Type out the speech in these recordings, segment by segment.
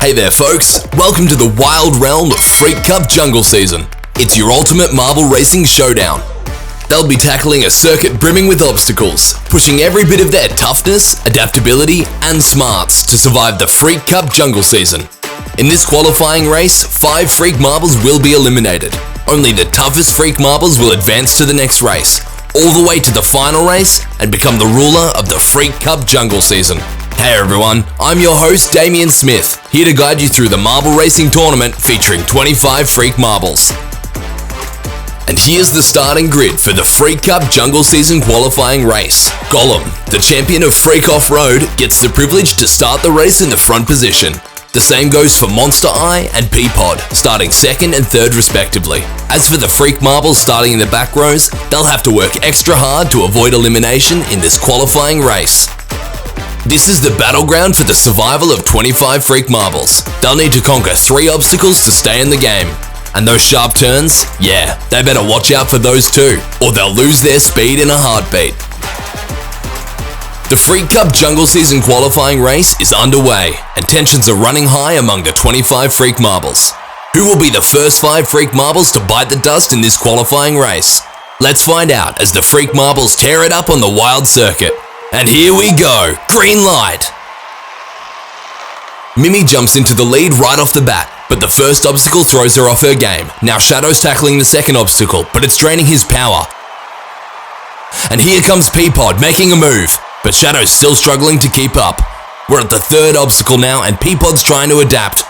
Hey there folks, welcome to the wild realm of Freak Cup Jungle Season. It's your ultimate marble racing showdown. They'll be tackling a circuit brimming with obstacles, pushing every bit of their toughness, adaptability, and smarts to survive the Freak Cup Jungle Season. In this qualifying race, 5 Freak Marbles will be eliminated. Only the toughest Freak Marbles will advance to the next race, all the way to the final race and become the ruler of the Freak Cup Jungle Season. Hey everyone, I'm your host Damien Smith, here to guide you through the marble racing tournament featuring 25 Freak Marbles. And here's the starting grid for the Freak Cup Jungle Season qualifying race. Gollum, the champion of Freak Off-Road, gets the privilege to start the race in the front position. The same goes for Monster Eye and Peapod, starting second and third respectively. As for the Freak Marbles starting in the back rows, they'll have to work extra hard to avoid elimination in this qualifying race. This is the battleground for the survival of 25 Freak Marbles. They'll need to conquer 3 obstacles to stay in the game. And those sharp turns, yeah, they better watch out for those too, or they'll lose their speed in a heartbeat. The Freak Cup Jungle Season qualifying race is underway, and tensions are running high among the 25 Freak Marbles. Who will be the first 5 Freak Marbles to bite the dust in this qualifying race? Let's find out as the Freak Marbles tear it up on the wild circuit. And here we go, green light! Mimi jumps into the lead right off the bat, but the first obstacle throws her off her game. Now Shadow's tackling the second obstacle, but it's draining his power. And here comes Peapod making a move, but Shadow's still struggling to keep up. We're at the third obstacle now and Peapod's trying to adapt.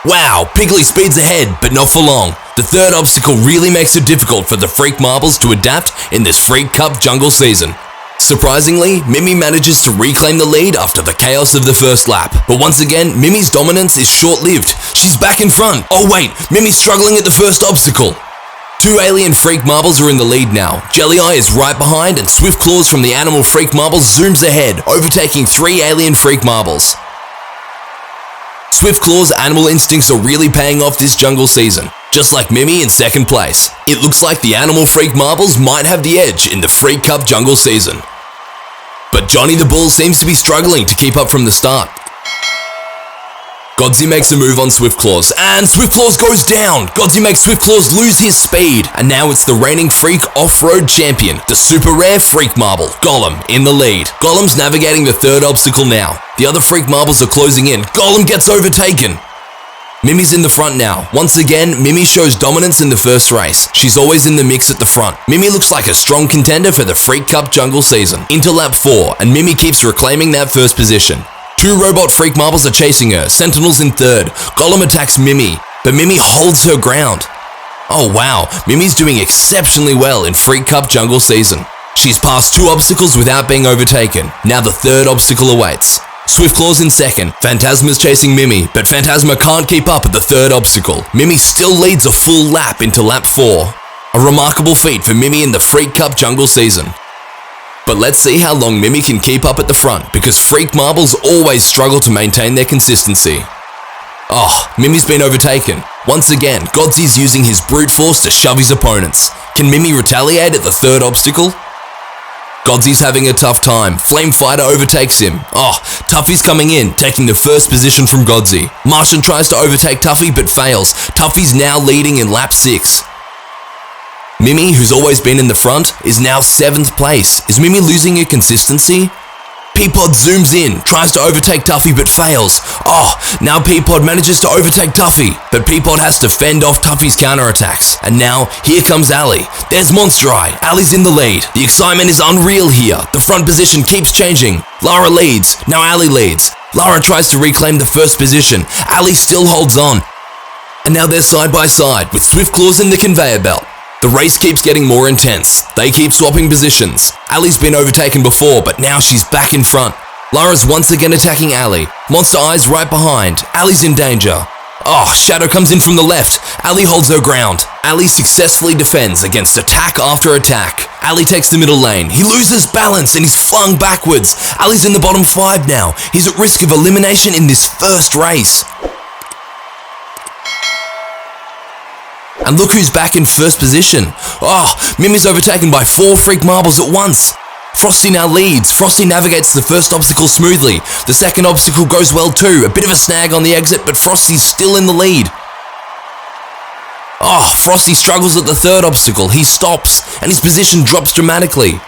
Wow, Piggly speeds ahead, but not for long. The third obstacle really makes it difficult for the Freak Marbles to adapt in this Freak Cup Jungle Season. Surprisingly, Mimi manages to reclaim the lead after the chaos of the first lap. But once again, Mimi's dominance is short-lived. She's back in front. Oh wait, Mimi's struggling at the first obstacle. 2 alien Freak Marbles are in the lead now. Jelly Eye is right behind and Swift Claws from the Animal Freak Marbles zooms ahead, overtaking 3 alien Freak Marbles. Swift Claw's animal instincts are really paying off this jungle season. Just like Mimi in second place. It looks like the Animal Freak Marbles might have the edge in the Freak Cup Jungle Season. But Johnny the Bull seems to be struggling to keep up from the start. Godsey makes a move on Swift Claws, and Swift Claws goes down! Godsey makes Swift Claws lose his speed, and now it's the reigning Freak Off-Road champion, the super rare Freak Marble, Gollum, in the lead. Gollum's navigating the third obstacle now. The other Freak Marbles are closing in. Gollum gets overtaken! Mimi's in the front now. Once again, Mimi shows dominance in the first race. She's always in the mix at the front. Mimi looks like a strong contender for the Freak Cup Jungle Season. Into lap 4, and Mimi keeps reclaiming that first position. 2 robot Freak Marbles are chasing her, Sentinel's in third. Gollum attacks Mimi, but Mimi holds her ground. Oh wow, Mimi's doing exceptionally well in Freak Cup Jungle Season. She's passed 2 obstacles without being overtaken. Now the third obstacle awaits. Swift Claw's in second. Phantasma's chasing Mimi, but Phantasma can't keep up at the third obstacle. Mimi still leads a full lap into lap 4. A remarkable feat for Mimi in the Freak Cup Jungle Season. But let's see how long Mimi can keep up at the front, because Freak Marbles always struggle to maintain their consistency. Oh, Mimi's been overtaken. Once again, Godsey's using his brute force to shove his opponents. Can Mimi retaliate at the third obstacle? Godsey's having a tough time. Flame Fighter overtakes him. Oh, Tuffy's coming in, taking the first position from Godsey. Martian tries to overtake Tuffy but fails. Tuffy's now leading in lap 6. Mimi, who's always been in the front, is now 7th place. Is Mimi losing her consistency? Peapod zooms in, tries to overtake Tuffy but fails. Oh, now Peapod manages to overtake Tuffy, but Peapod has to fend off Tuffy's counterattacks. And now, here comes Ali. There's Monster Eye. Ali's in the lead. The excitement is unreal here. The front position keeps changing. Lara leads. Now Ali leads. Lara tries to reclaim the first position. Ali still holds on. And now they're side by side, with Swift Claws in the conveyor belt. The race keeps getting more intense. They keep swapping positions. Ali's been overtaken before, but now she's back in front. Lara's once again attacking Ali. Monster Eye's right behind. Ali's in danger. Oh, Shadow comes in from the left. Ali holds her ground. Ali successfully defends against attack after attack. Ali takes the middle lane. He loses balance and he's flung backwards. Ali's in the bottom 5 now. He's at risk of elimination in this first race. And look who's back in first position. Oh, Mimi's overtaken by 4 Freak Marbles at once. Frosty now leads. Frosty navigates the first obstacle smoothly. The second obstacle goes well too. A bit of a snag on the exit, but Frosty's still in the lead. Oh, Frosty struggles at the third obstacle. He stops, and his position drops dramatically.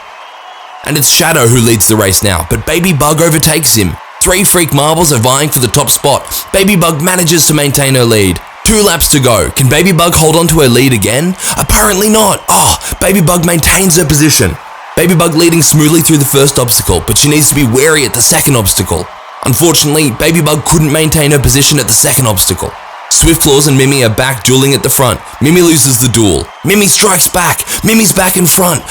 And it's Shadow who leads the race now, but Baby Bug overtakes him. 3 Freak Marbles are vying for the top spot. Baby Bug manages to maintain her lead. 2 laps to go. Can Baby Bug hold on to her lead again? Apparently not. Oh, Baby Bug maintains her position. Baby Bug leading smoothly through the first obstacle, but she needs to be wary at the second obstacle. Unfortunately, Baby Bug couldn't maintain her position at the second obstacle. Swiftclaws and Mimi are back dueling at the front. Mimi loses the duel. Mimi strikes back. Mimi's back in front.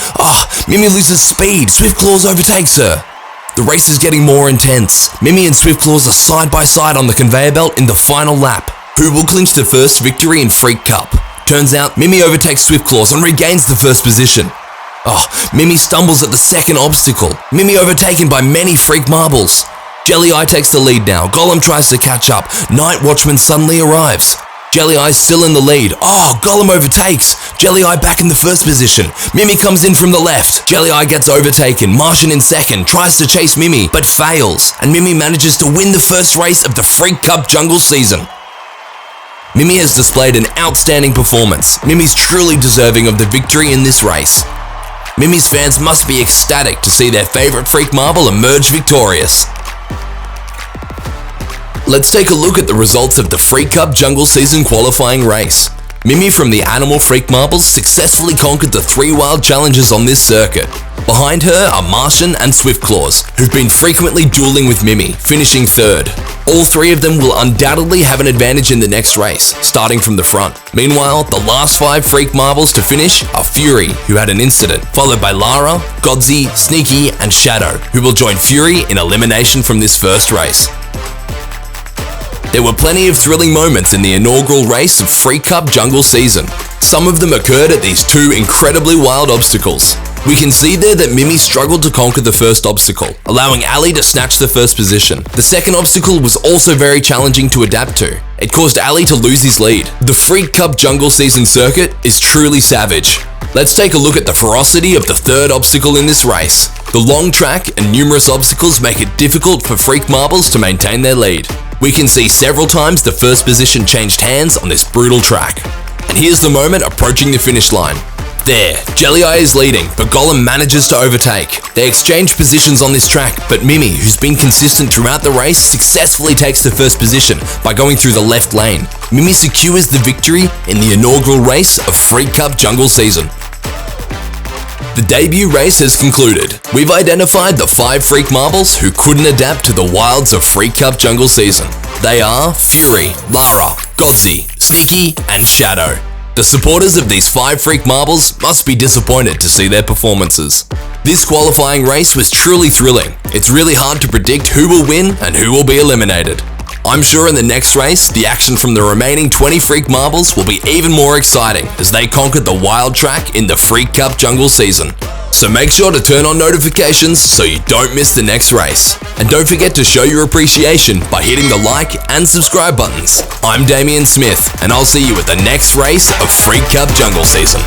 Mimi loses speed. Swiftclaws overtakes her. The race is getting more intense. Mimi and Swiftclaws are side by side on the conveyor belt in the final lap. Who will clinch the first victory in Freak Cup? Turns out Mimi overtakes Swiftclaws and regains the first position. Mimi stumbles at the second obstacle. Mimi overtaken by many Freak Marbles. Jelly Eye takes the lead now. Gollum tries to catch up. Night Watchman suddenly arrives. Jelly Eye's still in the lead. Gollum overtakes. Jelly Eye back in the first position. Mimi comes in from the left. Jelly Eye gets overtaken. Martian in second tries to chase Mimi, but fails. And Mimi manages to win the first race of the Freak Cup Jungle season. Mimi has displayed an outstanding performance. Mimi's truly deserving of the victory in this race. Mimi's fans must be ecstatic to see their favorite Freak Marble emerge victorious. Let's take a look at the results of the Freak Cup Jungle Season qualifying race. Mimi from the Animal Freak Marbles successfully conquered the 3 wild challenges on this circuit. Behind her are Martian and Swiftclaws, who've been frequently dueling with Mimi, finishing third. All 3 of them will undoubtedly have an advantage in the next race, starting from the front. Meanwhile, the last 5 Freak Marbles to finish are Fury, who had an incident, followed by Lara, Godsey, Sneaky, and Shadow, who will join Fury in elimination from this first race. There were plenty of thrilling moments in the inaugural race of Freak Cup Jungle Season. Some of them occurred at these 2 incredibly wild obstacles. We can see there that Mimi struggled to conquer the first obstacle, allowing Ali to snatch the first position. The second obstacle was also very challenging to adapt to. It caused Ali to lose his lead. The Freak Cup Jungle Season circuit is truly savage. Let's take a look at the ferocity of the third obstacle in this race. The long track and numerous obstacles make it difficult for Freak Marbles to maintain their lead. We can see several times the first position changed hands on this brutal track. And here's the moment approaching the finish line. There, Jelly Eye is leading, but Gollum manages to overtake. They exchange positions on this track, but Mimi, who's been consistent throughout the race, successfully takes the first position by going through the left lane. Mimi secures the victory in the inaugural race of Freak Cup Jungle Season. The debut race has concluded. We've identified the 5 Freak Marbles who couldn't adapt to the wilds of Freak Cup Jungle Season. They are Fury, Lara, Godsey, Sneaky, and Shadow. The supporters of these 5 Freak Marbles must be disappointed to see their performances. This qualifying race was truly thrilling. It's really hard to predict who will win and who will be eliminated. I'm sure in the next race, the action from the remaining 20 Freak Marbles will be even more exciting as they conquered the wild track in the Freak Cup Jungle Season. So make sure to turn on notifications so you don't miss the next race. And don't forget to show your appreciation by hitting the like and subscribe buttons. I'm Damien Smith, and I'll see you at the next race of Freak Cup Jungle Season.